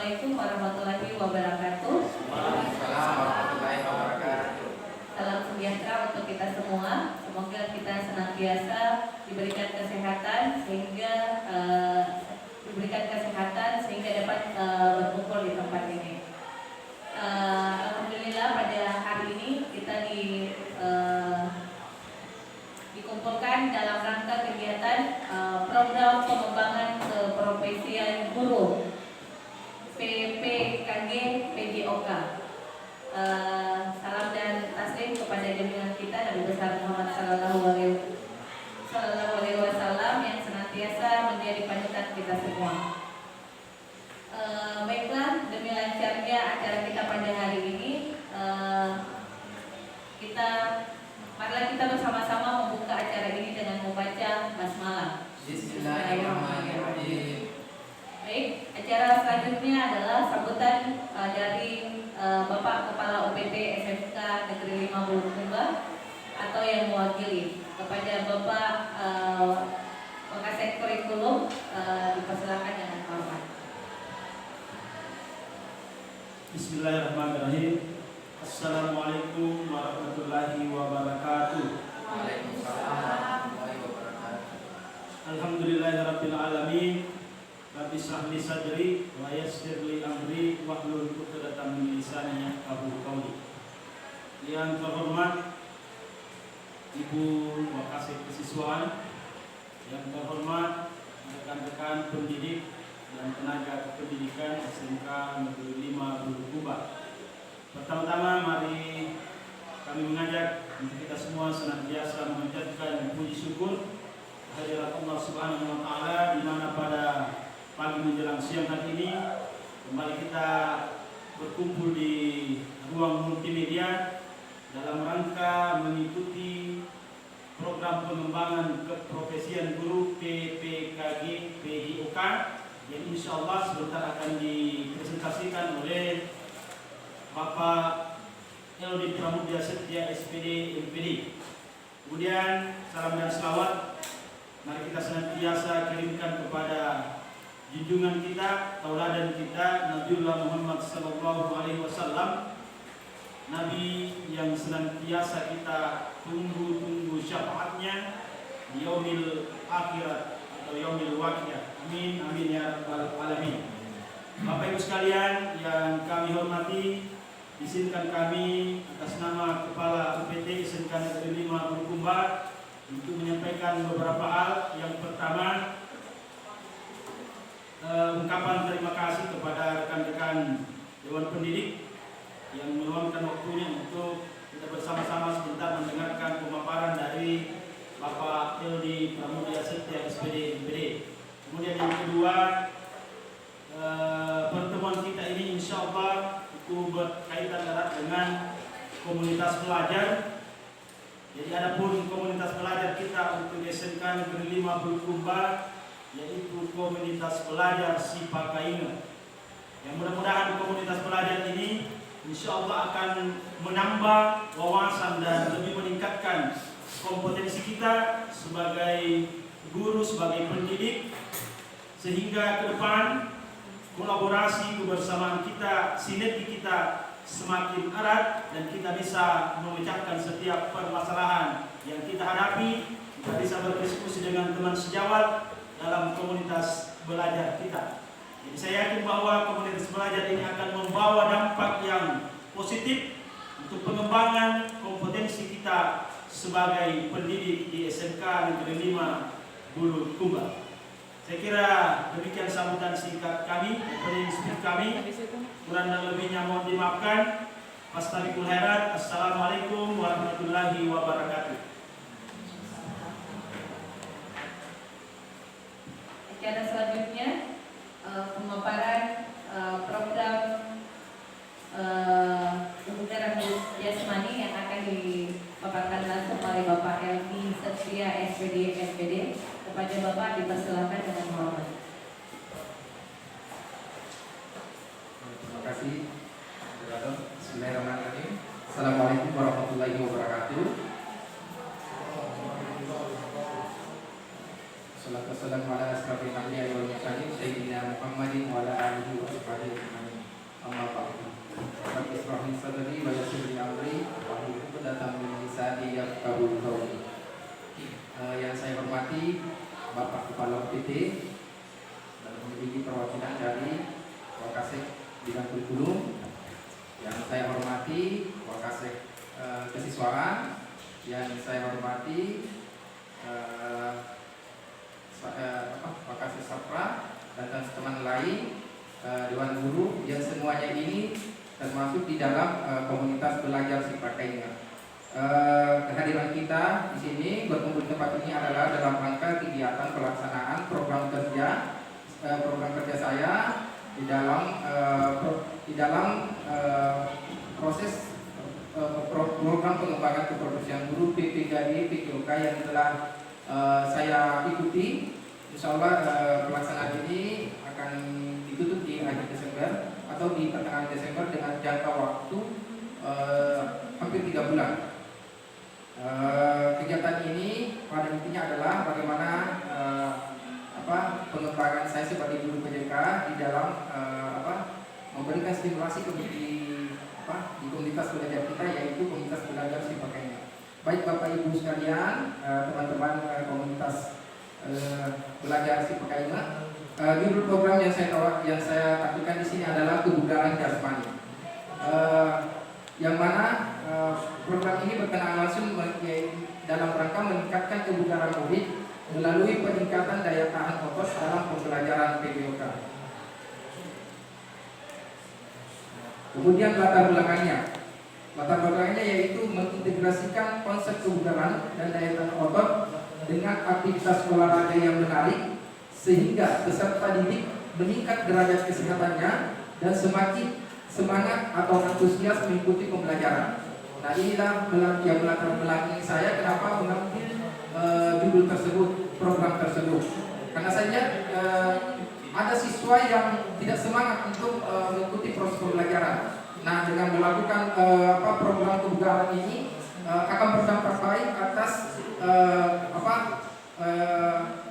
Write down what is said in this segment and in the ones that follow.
Assalamualaikum warahmatullahi wabarakatuh. Waalaikumsalam warahmatullahi wabarakatuh. Salam sejahtera untuk kita semua. Semoga kita senantiasa diberikan kesehatan sehingga dapat berkumpul di tempat ini. Alhamdulillah pada hari ini kita dikumpulkan dalam rangka kegiatan program pengembangan keprofesian guru PPKG PJOK. Salam dan taslim kepada junjungan kita Nabi besar Muhammad Sallallahu Alaihi Wasallam yang senantiasa menjadi panutan kita semua. Baiklah, demi lancarnya acara kita pada hari ini, marilah kita bersama-sama membuka acara ini dengan membaca basmalah. Bismillahirrahmanirrahim. Baik, acara selanjutnya adalah sambutan dari Bapak Kepala UPT SMK Negeri 5 Bulukumba atau yang mewakili. Kepada Bapak Wakasek Kurikulum dipersilakan dengan hormat. Bismillahirrahmanirrahim. Assalamualaikum warahmatullahi wabarakatuh. Waalaikumsalam warahmatullahi wabarakatuh. Alhamdulillahirabbil alamin. Rabbi shrah li sadri wa yassir li amri wahlul 'uqdatam min lisani yafqahu qawli. Yang terhormat Ibu Wakasek Kesiswaan, yang terhormat rekan-rekan pendidik dan tenaga pendidikan SMK Negeri 5 Bulukumba. Pertama-tama mari kami mengajak untuk kita semua senantiasa mengucapkan puji syukur kehadirat Allah Subhanahu wa taala, di mana pada pagi menjelang siang hari ini kembali kita berkumpul di ruang multimedia dalam rangka mengikuti program pengembangan keprofesian guru PPKG PJOK yang insya Allah sebentar akan dipresentasikan oleh Bapak Eldi Pramudya Setia SPD MPD. Kemudian salam dan selawat mari kita senantiasa kirimkan kepada junjungan kita, tauladan kita, Nabiullah Muhammad Sallallahu Alaihi Wasallam, Nabi yang senantiasa kita tunggu syafaatnya di yaumil akhirat atau yaumil waqiah. Amin amin ya rabbal alamin. Bapak Ibu sekalian yang kami hormati, izinkan kami atas nama Kepala UPT SMK Negeri 5 Bulukumba untuk menyampaikan beberapa hal. Yang pertama, ungkapan terima kasih kepada rekan-rekan Dewan Pendidik yang meluangkan waktunya untuk kita bersama-sama sebentar mendengarkan pemaparan dari Bapak Eldi Pramudya Setia SPD MPD. Kemudian yang kedua, pertemuan kita ini insya Allah itu berkaitan erat dengan komunitas pelajar. Jadi adapun komunitas pelajar kita untuk SMK Negeri 5 Bulukumba yaitu komunitas pelajar Sipakainga. Yang mudah-mudahan komunitas pelajar ini insya Allah akan menambah wawasan dan lebih meningkatkan kompetensi kita sebagai guru, sebagai pendidik, sehingga ke depan kolaborasi kebersamaan kita, sinergi kita semakin erat dan kita bisa memecahkan setiap permasalahan yang kita hadapi. Kita bisa berdiskusi dengan teman sejawat dalam komunitas belajar kita. Jadi saya yakin bahwa komunitas belajar ini akan membawa dampak yang positif untuk pengembangan kompetensi kita sebagai pendidik di SMK Negeri 5 Bulukumba. Saya kira demikian sambutan singkat kami, opening speech kami. Kurang dan lebihnya mohon dimaafkan. Fastabiqul khairat. Assalamualaikum warahmatullahi wabarakatuh. Acara selanjutnya pemaparan program kebugaran jasmani yang akan dipaparkan langsung oleh Bapak Eldi Setia SPD MPD. Kepada Bapak dipersilakan dengan hormat. Terima kasih. Bismillahirrahmanirrahim. Assalamualaikum warahmatullahi wabarakatuh. Wassalamualaikum warahmatullahi wabarakatuh. Sayyidina Muhammadin wa ala alihi wa sahbihi UPT dan memiliki perwakilan dari Wakasek bidang kurikulum. Yang saya hormati Wakasek kesiswaan, yang saya hormati Wakasek Sapra dan teman-teman lain, Dewan Guru yang semuanya ini termasuk di dalam komunitas belajar Sipakainya. Kehadiran kita di sini berkumpul di tempat ini adalah dalam rangka kegiatan pelaksanaan program kerja saya di dalam proses program pengembangan keprofesian guru PPKD PKOK yang telah saya ikuti. Insya Allah pelaksanaan ini akan ditutup di akhir Desember atau di pertengahan Desember dengan jangka waktu hampir 3 bulan. Kegiatan ini pada intinya adalah bagaimana pengembangan saya sebagai guru PJK di dalam memberikan stimulasi di komunitas belajar kita, yaitu komunitas belajar Sipakainya. Baik Bapak Ibu sekalian, teman-teman komunitas belajar Sipakainya, judul program yang saya tampilkan di sini adalah kebugaran jasmani. Yang mana program ini berkenaan langsung dalam rangka meningkatkan kebugaran murid melalui peningkatan daya tahan otot dalam pembelajaran PPOK. Kemudian latar belakangnya yaitu mengintegrasikan konsep kebugaran dan daya tahan otot dengan aktivitas olahraga yang menarik sehingga peserta didik meningkat derajat kesehatannya dan semakin semangat atau antusias mengikuti pembelajaran. Nah, inilah yang melatar belakangi saya kenapa mengambil judul tersebut, program tersebut. Karena saja ada siswa yang tidak semangat untuk mengikuti proses pembelajaran. Nah, dengan melakukan program kebugaran ini akan berdampak baik atas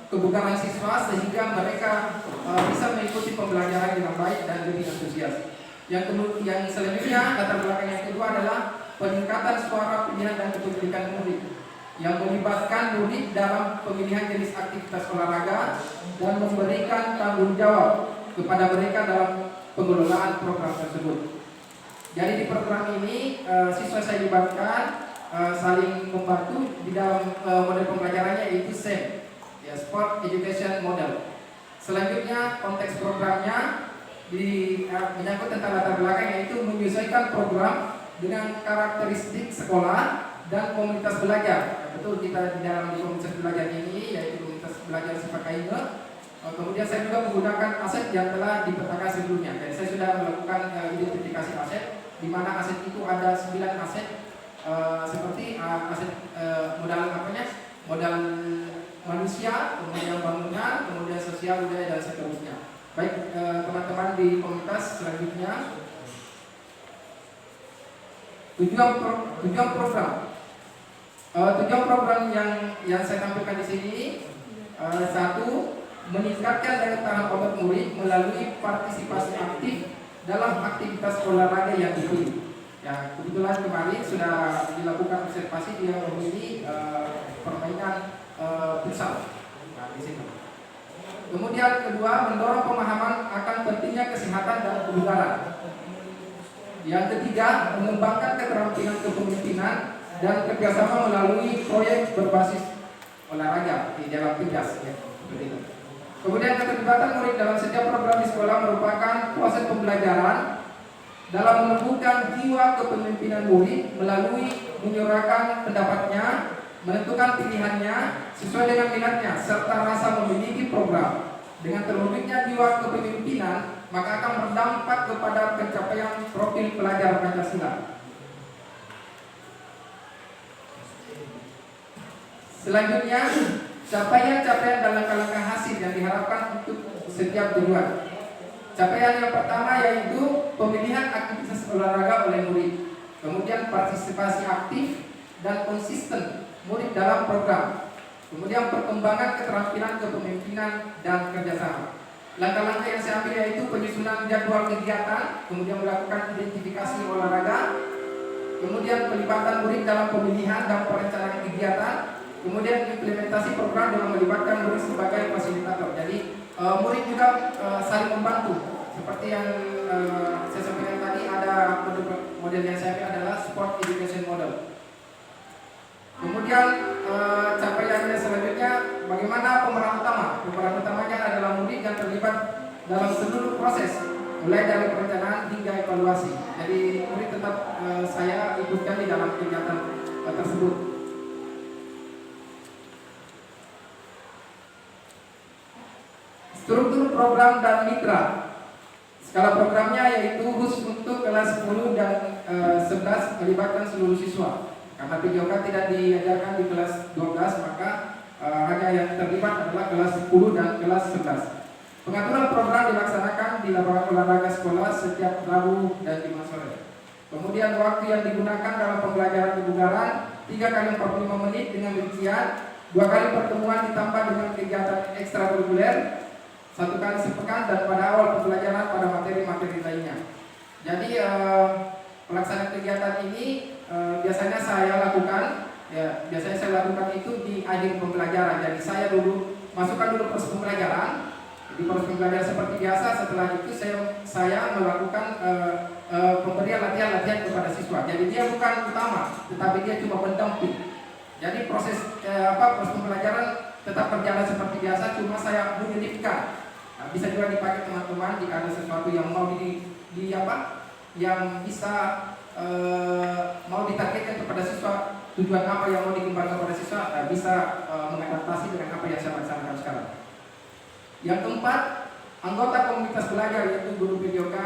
kebugaran siswa sehingga mereka bisa mengikuti pembelajaran dengan baik dan lebih antusias. Yang selanjutnya, latar belakang yang kedua adalah peningkatan suara pilihan dan kepemilikan murid yang melibatkan murid dalam pemilihan jenis aktivitas olahraga dan memberikan tanggung jawab kepada mereka dalam pengelolaan program tersebut. Jadi di program ini siswa saya libatkan saling membantu di dalam model pembelajarannya, yaitu SEM, ya, Sport Education Model. Selanjutnya konteks programnya menyangkut tentang latar belakang, yaitu menyesuaikan program dengan karakteristik sekolah dan komunitas belajar. Betul, kita di dalam komunitas belajar ini yaitu komunitas belajar Sipakainya. Kemudian saya juga menggunakan aset yang telah dipetakan sebelumnya. Jadi saya sudah melakukan identifikasi aset, di mana aset itu ada 9 aset seperti aset modal manusia, kemudian bangunan, kemudian sosial budaya dan seterusnya. Baik teman-teman di komunitas, selanjutnya tujuan program. Tujuan program yang saya tampilkan di sini, satu, meningkatkan daya tahan otot murid melalui partisipasi aktif dalam aktivitas olahraga yang dipilih. Ya, kebetulan kemarin sudah dilakukan observasi dia memilih permainan futsal. Nah, di sini. Kemudian kedua, mendorong pemahaman akan pentingnya kesehatan dan kebugaran. Yang ketiga, mengembangkan keterampilan kepemimpinan dan kerjasama melalui proyek berbasis olahraga di dalam tugas. Ya, seperti itu. Kemudian keterlibatan murid dalam setiap program di sekolah merupakan proses pembelajaran dalam menumbuhkan jiwa kepemimpinan murid melalui menyuarakan pendapatnya, menentukan pilihannya sesuai dengan minatnya, serta rasa memiliki program. Dengan terwujudnya jiwa kepemimpinan, maka akan berdampak kepada pencapaian profil pelajar Pancasila. Selanjutnya, capaian-capaian dan langkah-langkah hasil yang diharapkan untuk setiap tujuan. Capaian yang pertama yaitu pemilihan aktivitas olahraga oleh murid, kemudian partisipasi aktif dan konsisten murid dalam program, kemudian perkembangan keterampilan kepemimpinan dan kerjasama. Langkah-langkah yang saya ambil yaitu penyusunan jadwal kegiatan, kemudian melakukan identifikasi olahraga, kemudian pelibatan murid dalam pemilihan dan perencanaan kegiatan, Kemudian implementasi program dengan melibatkan murid sebagai fasilitator. Jadi murid juga saling membantu. Seperti yang saya sampaikan tadi, ada model yang saya pilih adalah sport education model. Kemudian capaiannya selanjutnya, bagaimana pemeran utama? Pemeran utamanya adalah murid yang terlibat dalam seluruh proses, mulai dari perencanaan hingga evaluasi. Jadi murid tetap saya ikutkan di dalam kegiatan tersebut. Struktur program dan mitra. Skala programnya yaitu khusus untuk kelas 10 dan 11 melibatkan seluruh siswa. Karena PJOK tidak diajarkan di kelas 12, maka hanya yang terlibat adalah kelas 10 dan kelas 11. Pengaturan program dilaksanakan di lapangan olahraga sekolah setiap Rabu dan Jumat sore. Kemudian waktu yang digunakan dalam pembelajaran kebugaran 3 kali 45 menit dengan rincian 2 kali pertemuan ditambah dengan kegiatan ekstrakurikuler 1 kali sepekan, dan pada awal pembelajaran pada materi-materi lainnya. Jadi pelaksanaan kegiatan ini biasanya saya lakukan, biasanya saya lakukan itu di akhir pembelajaran. Jadi saya dulu masukkan dulu proses pembelajaran. Di proses pembelajaran seperti biasa, setelah itu saya melakukan pemberian latihan-latihan kepada siswa. Jadi dia bukan utama, tetapi dia cuma pendamping. Jadi proses pembelajaran tetap berjalan seperti biasa, cuma saya menyelipkan. Bisa juga dipakai teman-teman jika ada sesuatu yang mau yang bisa mau ditargetkan kepada siswa, tujuan apa yang mau dikembangkan kepada siswa, bisa mengadaptasi dengan apa yang saya laksanakan sekarang. Yang keempat, anggota komunitas belajar, yaitu guru PJOK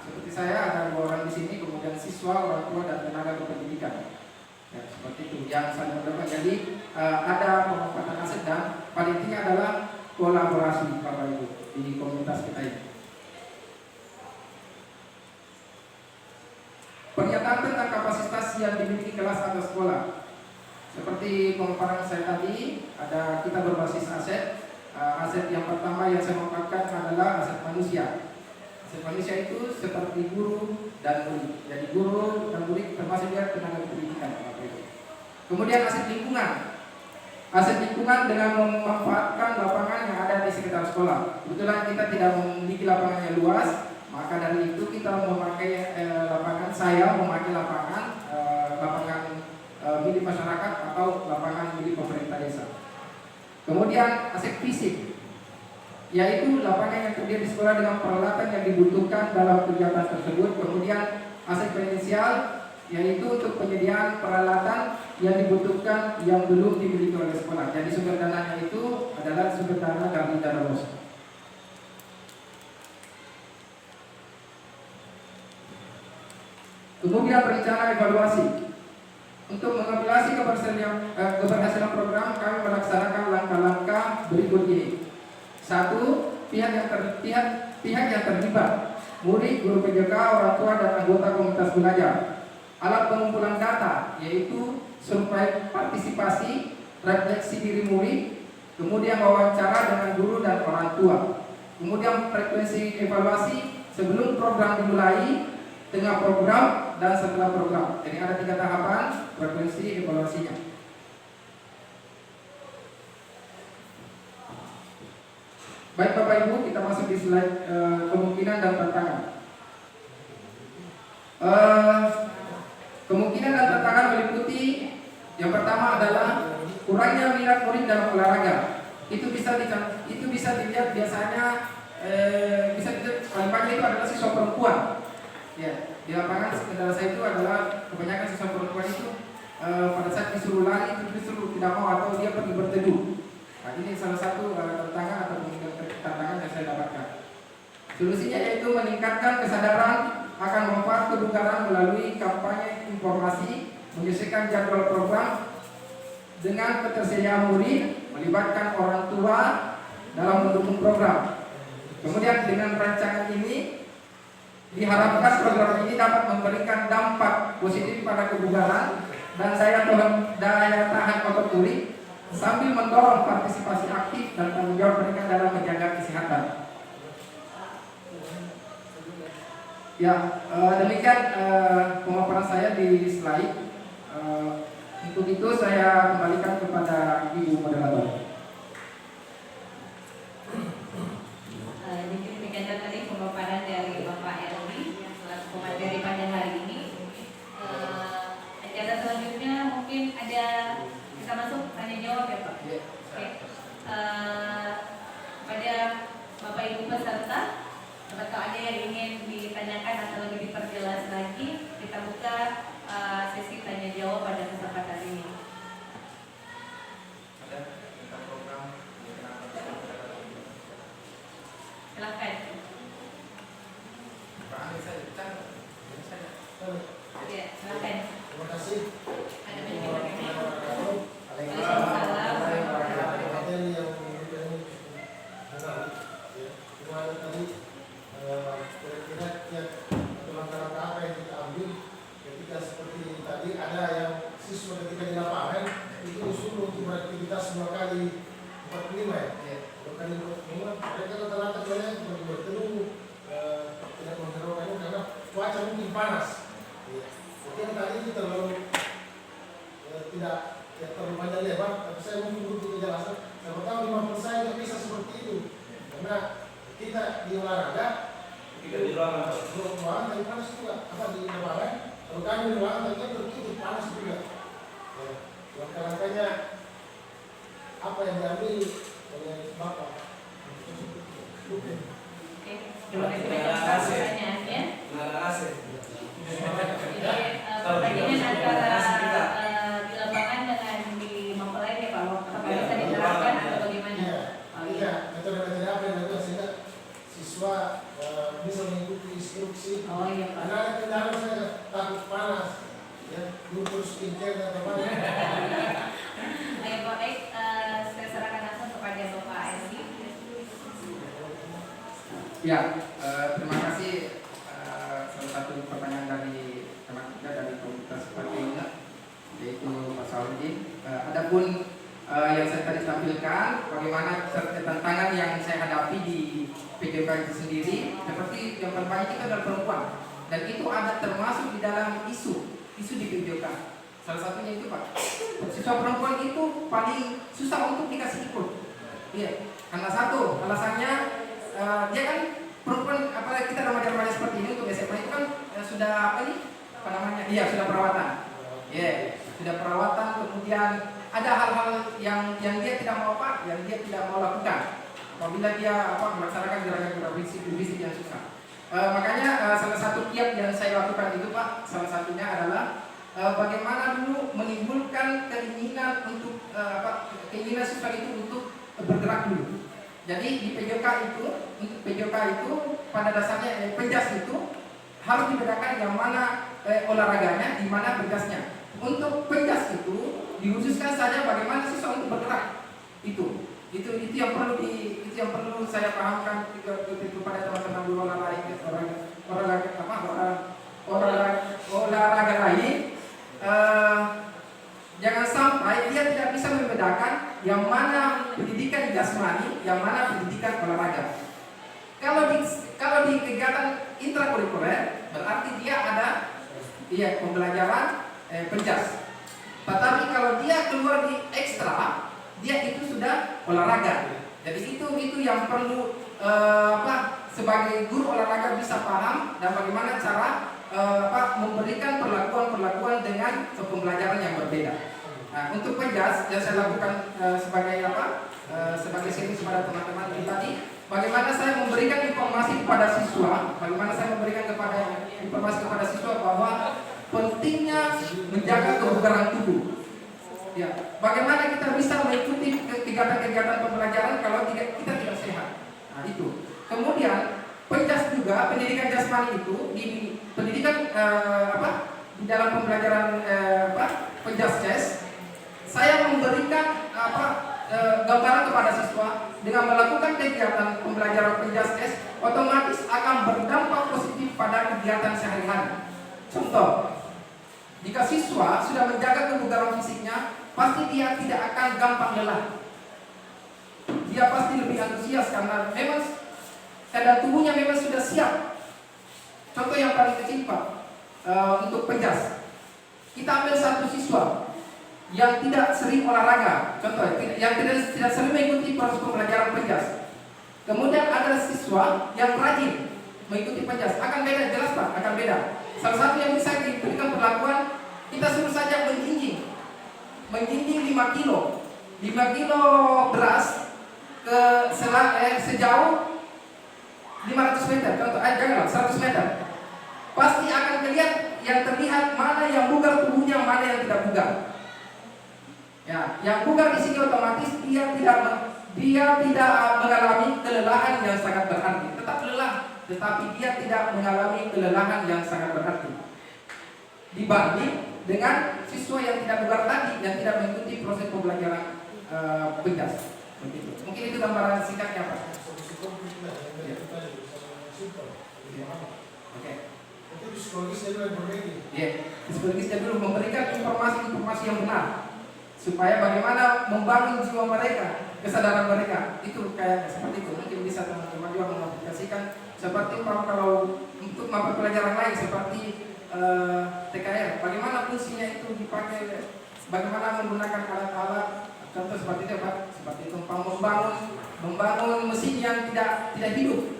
seperti saya, ada 2 orang di sini, kemudian siswa, orang tua, dan tenaga kependidikan. Ya, seperti itu yang saling mendukung. Jadi ada pemanfaatan aset, dan paling tinggi adalah kolaborasi Bapak Ibu di komunitas kita ini. Pernyataan tentang kapasitas yang dimiliki kelas atau sekolah. Seperti pemaparan saya tadi, ada kita berbasis aset. Aset yang pertama yang saya maparkan adalah aset manusia. Aset manusia itu seperti guru dan murid. Jadi guru dan murid termasuk juga tenaga pendidikan. Kemudian aset lingkungan. Aset lingkungan dengan memanfaatkan lapangan yang ada di sekitar sekolah. Kebetulan kita tidak memiliki lapangan yang luas, maka dari itu kita memakai saya memakai lapangan milik masyarakat atau lapangan milik pemerintah desa. Kemudian aset fisik, yaitu lapangan yang terdiri di sekolah dengan peralatan yang dibutuhkan dalam kegiatan tersebut. Kemudian aset finansial, yaitu untuk penyediaan peralatan yang dibutuhkan yang belum dimiliki oleh sekolah. Jadi sumber dananya itu adalah sumber dana dari dana bos. Kemudian rencana evaluasi. Untuk mengevaluasi keberhasilan program, kami melaksanakan langkah-langkah berikut ini. 1. Pihak yang terlibat, murid, guru PJK, orang tua, dan anggota komunitas belajar. Alat pengumpulan data, yaitu survei partisipasi, refleksi diri murid, kemudian wawancara dengan guru dan orang tua. Kemudian frekuensi evaluasi sebelum program dimulai, tengah program, dan setelah program. Jadi ada 3 tahapan frekuensi evaluasinya. Baik Bapak Ibu, kita masuk di slide kemungkinan dan tantangan. Kemungkinan dan tantangan meliputi yang pertama adalah kurangnya minat murid dalam olahraga. Itu bisa dilihat biasanya paling banyak itu adalah siswa perempuan. Ya, di lapangan kendala saya itu adalah kebanyakan siswa perempuan itu pada saat disuruh lari itu justru tidak mau atau dia pergi berteduh. Nah, ini salah satu tantangan atau tantangan yang saya dapatkan. Solusinya yaitu meningkatkan kesadaran akan manfaat kebugaran melalui kampanye informasi, menyelesaikan jadwal program dengan ketersediaan murid, melibatkan orang tua dalam mendukung program. Kemudian dengan rancangan ini diharapkan program ini dapat memberikan dampak positif pada kebugaran dan daya tahan otot murid, sambil mendorong partisipasi aktif dan tanggung jawab mereka dalam menjaga kesehatan. Ya, demikian pemaparan saya di slide. Untuk itu saya kembalikan kepada Ibu moderator. Demikian tadi pemaparan dari Bapak Erwin selaku pemateri pada hari ini. Acara selanjutnya mungkin ada, kita masuk tanya jawab ya Pak. Oke. Pada Bapak Ibu peserta, apakah ada yang ingin ditanyakan atau lebih diperjelas lagi? Kita buka sesi tanya jawab pada kesempatan ini. Silakan. Ya, silakan. Terima kasih. Ada penjelasannya. Waalaikumsalam. Materi yang menarik. Ya, gimana tadi kira-kira langkah-langkah apa yang kita ambil ketika seperti tadi ada yang siswa ketika di lapangan itu disuruh untuk beraktivitas 2 kali 45 ya. 2 kali 45 mereka rata-rata banyak berteduh tidak menghiraukan karena cuaca mungkin panas. Mungkin tadi itu terlalu tidak terlalu banyak lebar, tapi saya mungkin untuk kejelasan. Saya tahu 5% tidak bisa seperti itu, karena kita di olahraga Ketika di ruangan, tapi panas juga. Apa di lapangan? Kalau kami di ruangan, tapi kan tertutup panas juga. Ya, langkah-langkahnya apa yang diambil oleh Bapak? Oke, terima kasih banyak atas pertanyaannya. Jadi pertandingan antara di lapangan dengan di mempelai ya Pak, apakah bisa diterapkan atau bagaimana? Iya, metode-metode apa yang dilakukan sehingga siswa bisa mengikuti instruksi. Oh iya Pak. Karena ada kendala saya takut panas, ya, terus skincare atau apa. Baik Pak, baik, saya serahkan langsung kepada Bapak Esi. Ya, terima kasih. Salah satu pertanyaan dari teman kita dari komunitas Parkirnya, yaitu Pak Saudi. Adapun yang saya tadi tampilkan, bagaimana tantangan yang saya hadapi di PJK itu sendiri, seperti yang terbanyak itu adalah perempuan, dan itu ada termasuk di dalam isu di PJK. Salah satunya itu Pak, siswa perempuan itu paling susah untuk dikasih ikut. Iya, karena satu alasannya dia kan perempuan, apalagi kita remaja-remaja seperti ini untuk SMA itu kan sudah apa nih? Apa namanya? Iya, sudah perawatan. Iya, sudah perawatan. Kemudian ada hal-hal yang dia tidak mau Pak, yang dia tidak mau lakukan. Apabila dia melaksanakan gerakan-gerakan fisik yang susah. Makanya salah satu kiat yang saya lakukan itu Pak, salah satunya adalah bagaimana dulu menimbulkan keinginan untuk keinginan siswa itu untuk bergerak dulu. Jadi di PJK itu, untuk PJK itu pada dasarnya penjas itu harus dibedakan yang mana olahraganya, di mana penjasnya. Untuk penjas itu dikhususkan saja bagaimana siswa untuk bergerak. Itu yang perlu saya pahamkan kepada teman-teman di olahraga lain. Jangan sampai dia tidak bisa membedakan yang mana pendidikan jasmani, yang mana pendidikan olahraga. Kalau di kegiatan intrakurikuler berarti dia ada pembelajaran penjas. Tetapi kalau dia keluar di ekstra, dia itu sudah olahraga. Jadi itu yang perlu sebagai guru olahraga bisa paham dan bagaimana cara memberikan perlakuan dengan pembelajaran yang berbeda. Nah, untuk penjas yang saya lakukan sebagai sini kepada teman-teman ini tadi, bagaimana saya memberikan informasi kepada siswa, bahwa pentingnya menjaga kebugaran tubuh. Ya, bagaimana kita bisa mengikuti kegiatan-kegiatan pembelajaran kalau kita tidak sehat. Nah, itu. Kemudian penjas juga, pendidikan jasmani itu di pendidikan di dalam pembelajaran penjas CES, saya memberikan gambaran kepada siswa dengan melakukan kegiatan pembelajaran penjas CES otomatis akan berdampak positif pada kegiatan sehari-hari. Contoh, jika siswa sudah menjaga kebugaran fisiknya, pasti dia tidak akan gampang lelah. Dia pasti lebih antusias karena memang keadaan tubuhnya memang sudah siap. Contoh yang paling kecil Pak, untuk penjas, kita ambil satu siswa, yang tidak sering olahraga, contoh yang tidak sering mengikuti proses pembelajaran penjas. Kemudian ada siswa yang rajin mengikuti penjas, akan beda, jelas Pak, akan beda. Salah satu yang bisa diberikan perlakuan, kita suruh saja menjinjing 5 kilo beras ke sejauh 500 meter, contoh, janganlah 100 meter. Pasti akan terlihat mana yang bugar tubuhnya, mana yang tidak bugar. Ya, yang bugar di sini otomatis dia tidak mengalami kelelahan yang sangat berarti. Tetap lelah, tetapi dia tidak mengalami kelelahan yang sangat berarti. Dibanding dengan siswa yang tidak bugar tadi, yang tidak mengikuti proses pembelajaran penjas. Begitu. Mungkin itu gambaran singkatnya, Pak. Oke. Itu psikologisnya dulu yang berbeda. Ya, psikologisnya dulu memberikan informasi yang benar supaya bagaimana membangun jiwa mereka, kesadaran mereka. Itu kayak seperti itu. Mungkin bisa teman-teman juga mengaplikasikan seperti kalau untuk mata pelajaran lain seperti TKR. Bagaimana fungsinya itu dipakai, bagaimana menggunakan alat-alat, contoh seperti itu Pak, seperti itu membangun mesin yang tidak hidup.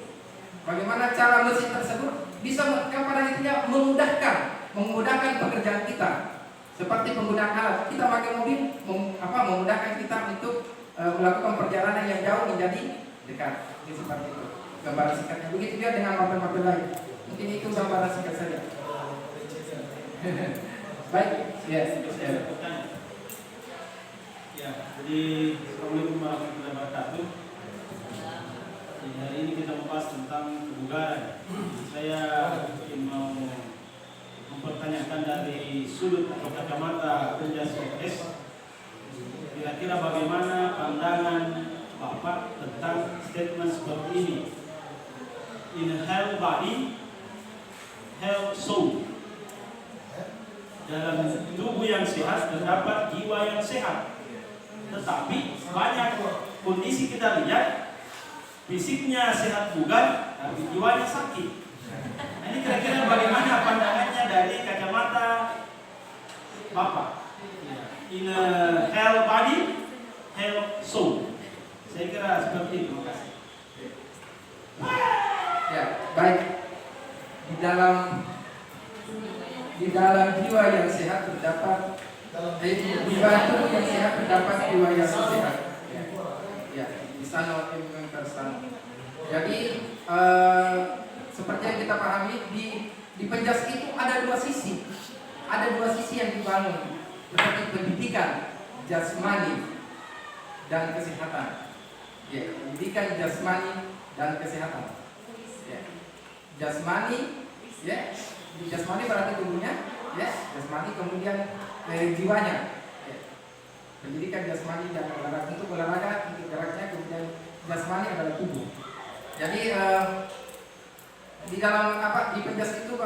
Bagaimana cara mesin tersebut bisa pada intinya memudahkan pekerjaan kita. Seperti penggunaan alat, kita pakai mobil, memudahkan kita untuk melakukan perjalanan yang jauh menjadi dekat. Jadi seperti itu gambaran singkatnya. Begitu juga dengan mapel-mapel lain. Mungkin itu gambaran singkat saja. Baik, yes. Ya, jadi Assalamualaikum warahmatullahi wabarakatuh. Hari ini kita membahas tentang kebugaran. Saya ingin mau mempertanyakan dari sudut atau kacamata penjas OS, kira-kira bagaimana pandangan Bapak tentang statement seperti ini? In a health body, health soul. Dalam tubuh yang sehat terdapat jiwa yang sehat. Tetapi banyak kondisi kita lihat, fisiknya sehat bugar, tapi jiwanya sakit. Nah, ini kira-kira bagaimana pandangannya dari kacamata Bapak? In a health body, health soul. Saya kira seperti itu. Terima kasih. Ya, baik. Di dalam jiwa yang sehat terdapat jiwa tubuh yang sehat terdapat jiwa yang sehat. Ya, di sana Jadi seperti yang kita pahami di penjas itu ada dua sisi. Ada dua sisi yang dibangun, seperti pendidikan jasmani dan kesehatan. Ya, pendidikan jasmani dan kesehatan. Ya. Jasmani, ya, jasmani berarti tubuhnya, ya, jasmani kemudian jiwanya. Ya. Pendidikan jasmani dan olahraga, untuk olahraga, untuk geraknya, kemudian jasmani adalah tubuh. Jadi di dalam di penjas itu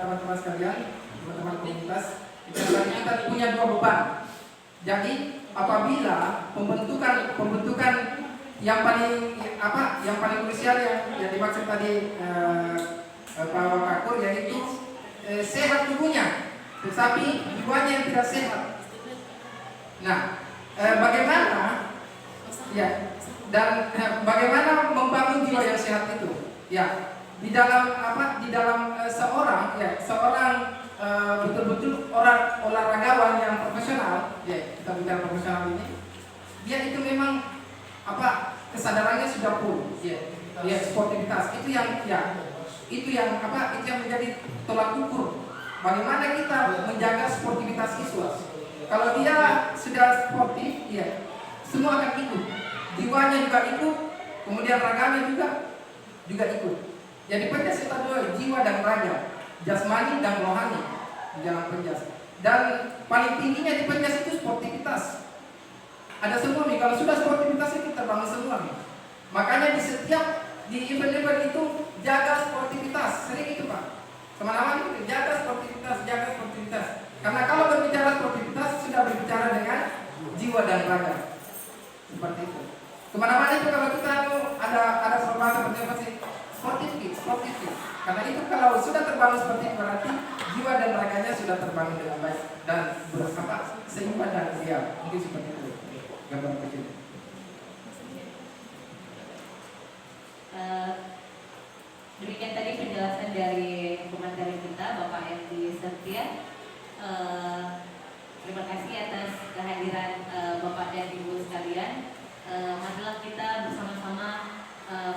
teman-teman sekalian, teman-teman komunitas, kita punya dua beban. Jadi apabila pembentukan yang paling krusial yang dimaksud tadi Pak Wakakur, yaitu sehat tubuhnya, tetapi jiwanya yang tidak sehat. Nah, bagaimana bagaimana membangun jiwa yang sehat itu? Ya, di dalam seorang betul-betul orang olahragawan yang profesional, ya, kita bicara profesional ini, dia itu memang kesadarannya sudah full, ya, sportivitas itu yang menjadi tolak ukur bagaimana kita menjaga sportivitas siswa. Kalau dia sudah sportif, ya, semua akan ikut, jiwanya juga ikut, kemudian raganya juga ikut. Jadi penjas itu dua, jiwa dan raga, jasmani dan rohani di dalam penjas. Dan paling tingginya di penjas itu sportivitas. Ada semua nih, kalau sudah sportivitas itu terbangun semua nih. Makanya di event-event itu jaga sportivitas, sering itu Pak. Kemana-mana itu jaga sportivitas. Karena kalau berbicara sportivitas sudah berbicara dengan jiwa dan raga. Seperti itu. Kemana-mana itu kalau kita ada formasi seperti apa sih? Sportif. Karena itu kalau sudah terbangun seperti itu berarti jiwa dan raganya sudah terbangun dengan baik dan seimbang siap. Mungkin seperti itu. Gambar kecil. Demikian tadi penjelasan dari komentari kita Bapak Endi Setia. Terima kasih atas kehadiran Bapak dan Ibu sekalian. Marilah kita bersama-sama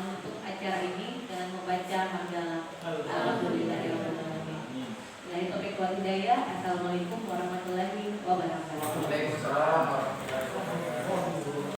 menutup acara ini dengan membaca hamdalah. Alhamdulillahirobbilalamin. Dari topik wal hidayah. Assalamualaikum warahmatullahi wabarakatuh. Waalaikumsalam.